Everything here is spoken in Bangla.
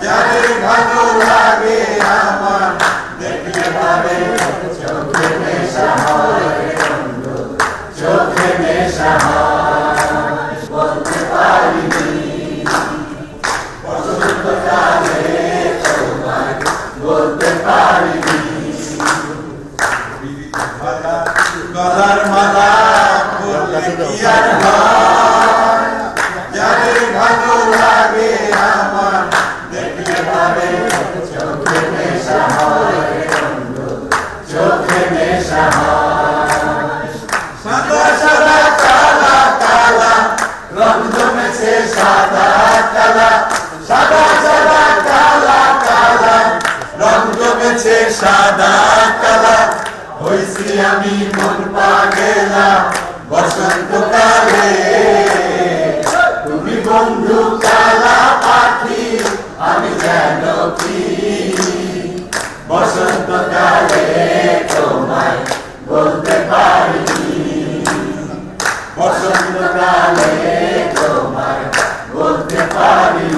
যারে ভালো লাগে আমার দেখলে ভাবে চোখে নেশা হয় বন্ধু, চোখে নেশা হয় বলতে পারিনি বসন্তকালে তোমায় বলতে পারিনি গলার মালা বলতে কি আর হয় যারে ভালো লাগে আমার দেখলে ভাবে চোখে নেশা হয় বন্ধু, চোখে নেশা হয় সাদা সাদা কালা কালা রং জমেছে সাদা কালা সাদা সাদা কালা কালা রং জমেছে সাদা কালা হইছি আমি মন পাগেলা বসন্তকালে তুমি বন্ধু কালা পাখি আমি যেন কি বসন্তকালে তোমায় বলতে পারিনি বসন্তকালে তোমায় বলতে পারি